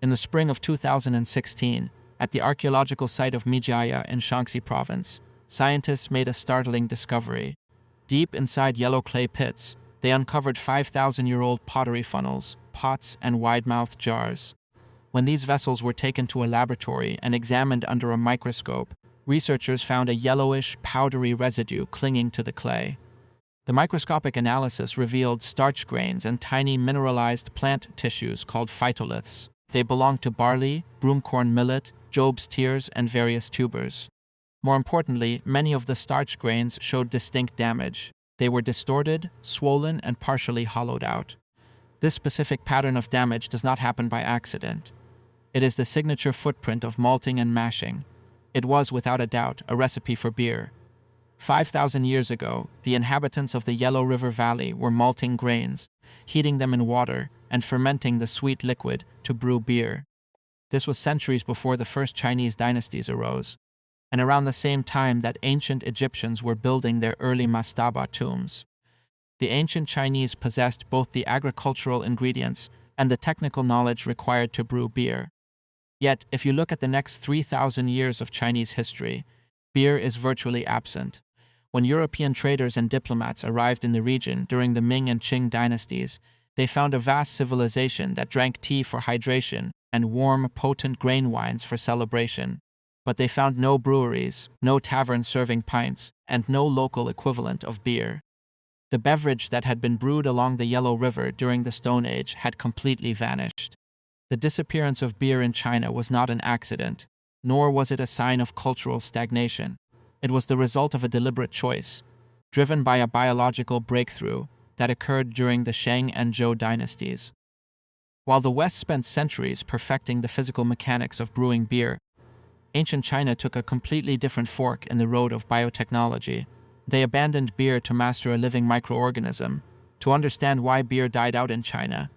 In the spring of 2016, at the archaeological site of Mijaya in Shaanxi province, scientists made a startling discovery. Deep inside yellow clay pits, they uncovered 5,000-year-old pottery funnels, pots, and wide-mouthed jars. When these vessels were taken to a laboratory and examined under a microscope, researchers found a yellowish, powdery residue clinging to the clay. The microscopic analysis revealed starch grains and tiny mineralized plant tissues called phytoliths. They belonged to barley, broomcorn millet, Job's tears, and various tubers. More importantly, many of the starch grains showed distinct damage. They were distorted, swollen, and partially hollowed out. This specific pattern of damage does not happen by accident. It is the signature footprint of malting and mashing. It was, without a doubt, a recipe for beer. 5,000 years ago, the inhabitants of the Yellow River Valley were malting grains, heating them in water, and fermenting the sweet liquid to brew beer. This was centuries before the first Chinese dynasties arose, and around the same time that ancient Egyptians were building their early mastaba tombs. The ancient Chinese possessed both the agricultural ingredients and the technical knowledge required to brew beer. Yet, if you look at the next 3,000 years of Chinese history, beer is virtually absent. When European traders and diplomats arrived in the region during the Ming and Qing dynasties, they found a vast civilization that drank tea for hydration and warm, potent grain wines for celebration. But they found no breweries, no taverns serving pints, and no local equivalent of beer. The beverage that had been brewed along the Yellow River during the Stone Age had completely vanished. The disappearance of beer in China was not an accident, nor was it a sign of cultural stagnation. It was the result of a deliberate choice, driven by a biological breakthrough that occurred during the Shang and Zhou dynasties. While the West spent centuries perfecting the physical mechanics of brewing beer, ancient China took a completely different fork in the road of biotechnology. They abandoned beer to master a living microorganism. To understand why beer died out in China,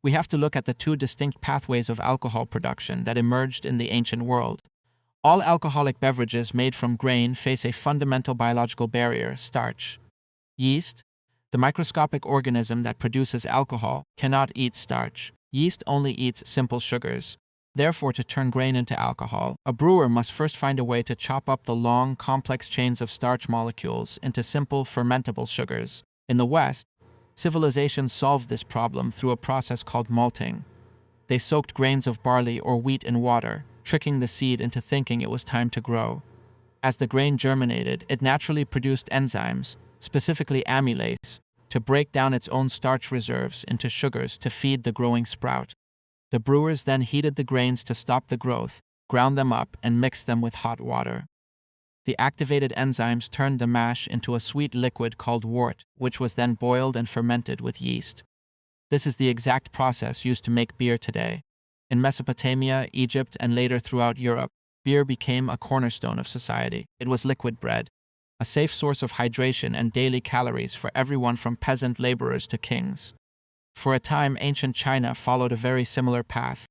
we have to look at the two distinct pathways of alcohol production that emerged in the ancient world. All alcoholic beverages made from grain face a fundamental biological barrier: starch. Yeast, the microscopic organism that produces alcohol, cannot eat starch. Yeast only eats simple sugars. Therefore, to turn grain into alcohol, a brewer must first find a way to chop up the long, complex chains of starch molecules into simple, fermentable sugars. In the West, civilizations solved this problem through a process called malting. They soaked grains of barley or wheat in water, tricking the seed into thinking it was time to grow. As the grain germinated, it naturally produced enzymes, specifically amylase, to break down its own starch reserves into sugars to feed the growing sprout. The brewers then heated the grains to stop the growth, ground them up, and mixed them with hot water. The activated enzymes turned the mash into a sweet liquid called wort, which was then boiled and fermented with yeast. This is the exact process used to make beer today. In Mesopotamia, Egypt, and later throughout Europe, beer became a cornerstone of society. It was liquid bread, a safe source of hydration and daily calories for everyone from peasant laborers to kings. For a time, ancient China followed a very similar path.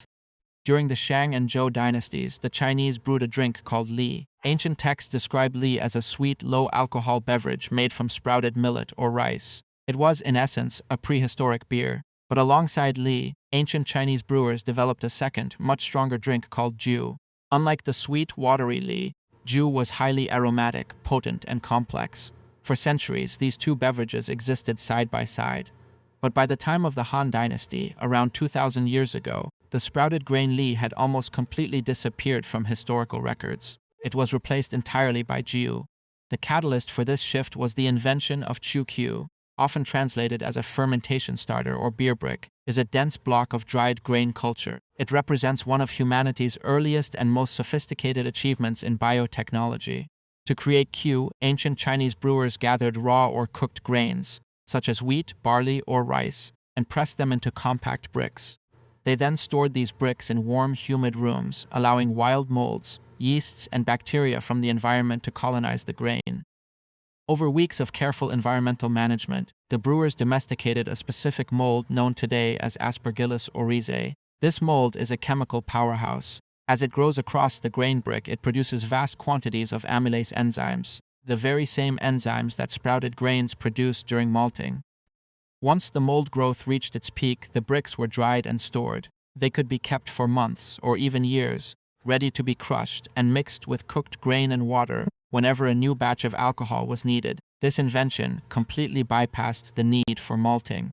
During the Shang and Zhou dynasties, the Chinese brewed a drink called li. Ancient texts describe li as a sweet, low-alcohol beverage made from sprouted millet or rice. It was, in essence, a prehistoric beer. But alongside li, ancient Chinese brewers developed a second, much stronger drink called Zhou. Unlike the sweet, watery li, Zhou was highly aromatic, potent, and complex. For centuries, these two beverages existed side by side. But by the time of the Han Dynasty, around 2,000 years ago, the sprouted grain li had almost completely disappeared from historical records. It was replaced entirely by Zhou. The catalyst for this shift was the invention of Qiu, often translated as a fermentation starter or beer brick, is a dense block of dried grain culture. It represents one of humanity's earliest and most sophisticated achievements in biotechnology. To create Qiu, ancient Chinese brewers gathered raw or cooked grains, such as wheat, barley, or rice, and pressed them into compact bricks. They then stored these bricks in warm, humid rooms, allowing wild molds, yeasts, and bacteria from the environment to colonize the grain. Over weeks of careful environmental management, the brewers domesticated a specific mold known today as Aspergillus oryzae. This mold is a chemical powerhouse. As it grows across the grain brick, it produces vast quantities of amylase enzymes, the very same enzymes that sprouted grains produced during malting. Once the mold growth reached its peak, the bricks were dried and stored. They could be kept for months or even years, ready to be crushed and mixed with cooked grain and water whenever a new batch of alcohol was needed. This invention completely bypassed the need for malting.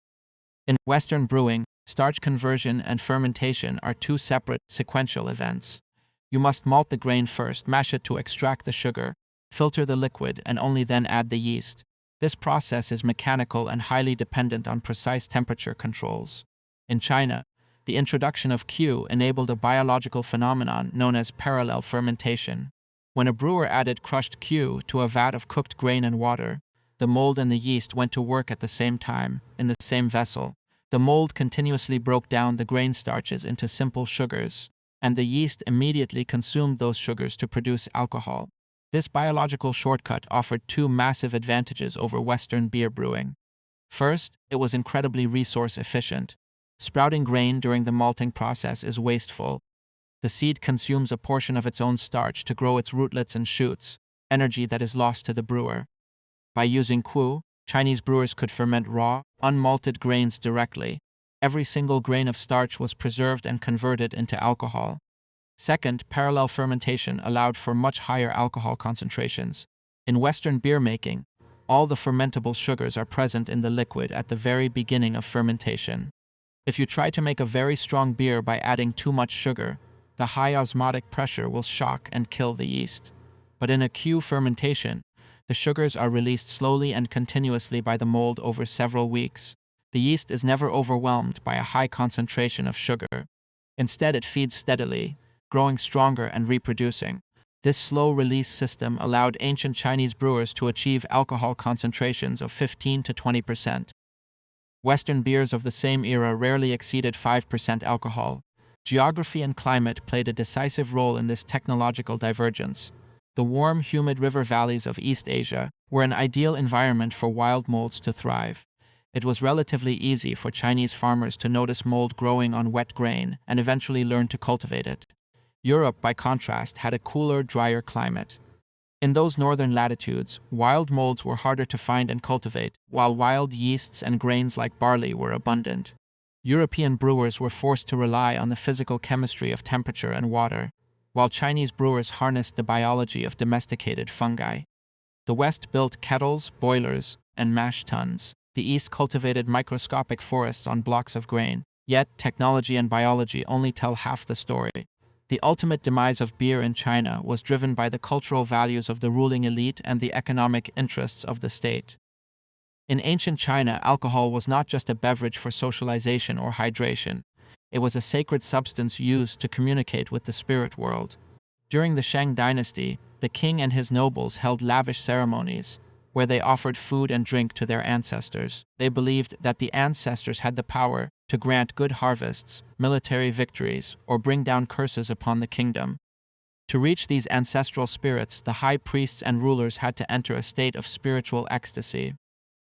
In Western brewing, starch conversion and fermentation are two separate, sequential events. You must malt the grain first, mash it to extract the sugar, filter the liquid, and only then add the yeast. This process is mechanical and highly dependent on precise temperature controls. In China, the introduction of Q enabled a biological phenomenon known as parallel fermentation. When a brewer added crushed Q to a vat of cooked grain and water, the mold and the yeast went to work at the same time, in the same vessel. The mold continuously broke down the grain starches into simple sugars, and the yeast immediately consumed those sugars to produce alcohol. This biological shortcut offered two massive advantages over Western beer brewing. First, it was incredibly resource efficient. Sprouting grain during the malting process is wasteful. The seed consumes a portion of its own starch to grow its rootlets and shoots, energy that is lost to the brewer. By using Q, Chinese brewers could ferment raw, unmalted grains directly. Every single grain of starch was preserved and converted into alcohol. Second, parallel fermentation allowed for much higher alcohol concentrations. In Western beer making, all the fermentable sugars are present in the liquid at the very beginning of fermentation. If you try to make a very strong beer by adding too much sugar, the high osmotic pressure will shock and kill the yeast. But in a Q fermentation, the sugars are released slowly and continuously by the mold over several weeks. The yeast is never overwhelmed by a high concentration of sugar. Instead, it feeds steadily, growing stronger and reproducing. This slow-release system allowed ancient Chinese brewers to achieve alcohol concentrations of 15 to 20%. Western beers of the same era rarely exceeded 5% alcohol. Geography and climate played a decisive role in this technological divergence. The warm, humid river valleys of East Asia were an ideal environment for wild molds to thrive. It was relatively easy for Chinese farmers to notice mold growing on wet grain and eventually learn to cultivate it. Europe, by contrast, had a cooler, drier climate. In those northern latitudes, wild molds were harder to find and cultivate, while wild yeasts and grains like barley were abundant. European brewers were forced to rely on the physical chemistry of temperature and water, while Chinese brewers harnessed the biology of domesticated fungi. The West built kettles, boilers, and mash tuns. The East cultivated microscopic forests on blocks of grain. Yet, technology and biology only tell half the story. The ultimate demise of beer in China was driven by the cultural values of the ruling elite and the economic interests of the state. In ancient China, alcohol was not just a beverage for socialization or hydration. It was a sacred substance used to communicate with the spirit world. During the Shang dynasty, the king and his nobles held lavish ceremonies, where they offered food and drink to their ancestors. They believed that the ancestors had the power to grant good harvests, military victories, or bring down curses upon the kingdom. To reach these ancestral spirits, the high priests and rulers had to enter a state of spiritual ecstasy.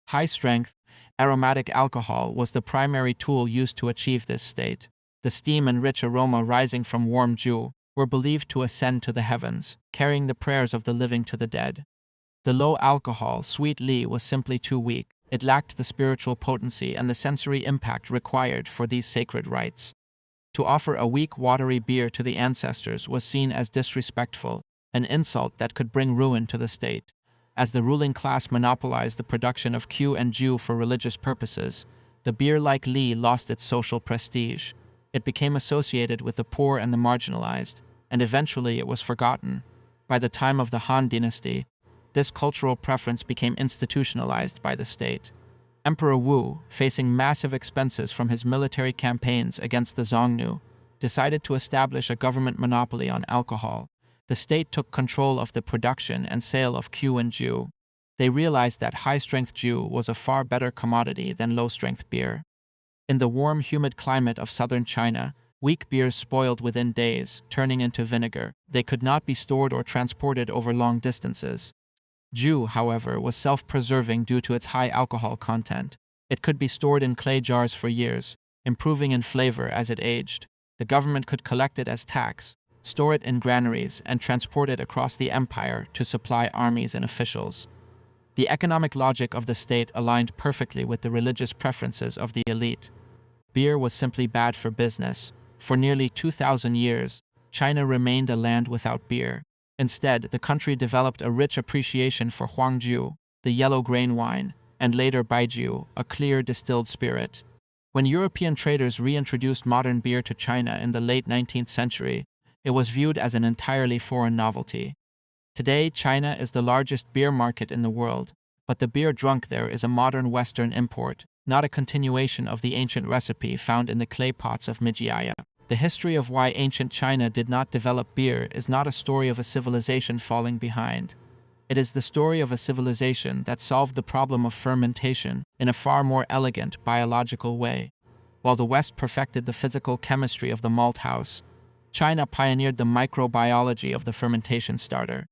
High-strength, aromatic alcohol was the primary tool used to achieve this state. The steam and rich aroma rising from warm dew were believed to ascend to the heavens, carrying the prayers of the living to the dead. The low-alcohol, sweet Li was simply too weak. It lacked the spiritual potency and the sensory impact required for these sacred rites. To offer a weak, watery beer to the ancestors was seen as disrespectful, an insult that could bring ruin to the state. As the ruling class monopolized the production of Q and Zhou for religious purposes, the beer like Li lost its social prestige. It became associated with the poor and the marginalized, and eventually it was forgotten. By the time of the Han dynasty, this cultural preference became institutionalized by the state. Emperor Wu, facing massive expenses from his military campaigns against the Xiongnu, decided to establish a government monopoly on alcohol. The state took control of the production and sale of Q and Zhou. They realized that high-strength Zhou was a far better commodity than low-strength beer. In the warm, humid climate of southern China, weak beers spoiled within days, turning into vinegar. They could not be stored or transported over long distances. Zhou, however, was self-preserving due to its high alcohol content. It could be stored in clay jars for years, improving in flavor as it aged. The government could collect it as tax, store it in granaries, and transport it across the empire to supply armies and officials. The economic logic of the state aligned perfectly with the religious preferences of the elite. Beer was simply bad for business. For nearly 2,000 years, China remained a land without beer. Instead, the country developed a rich appreciation for huangjiu, the yellow grain wine, and later baijiu, a clear distilled spirit. When European traders reintroduced modern beer to China in the late 19th century, it was viewed as an entirely foreign novelty. Today, China is the largest beer market in the world, but the beer drunk there is a modern Western import, not a continuation of the ancient recipe found in the clay pots of Mijaya. The history of why ancient China did not develop beer is not a story of a civilization falling behind. It is the story of a civilization that solved the problem of fermentation in a far more elegant biological way. While the West perfected the physical chemistry of the malt house, China pioneered the microbiology of the fermentation starter.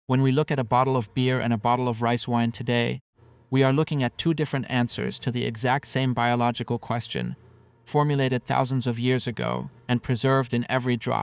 When we look at a bottle of beer and a bottle of rice wine today, we are looking at two different answers to the exact same biological question, formulated thousands of years ago and preserved in every drop.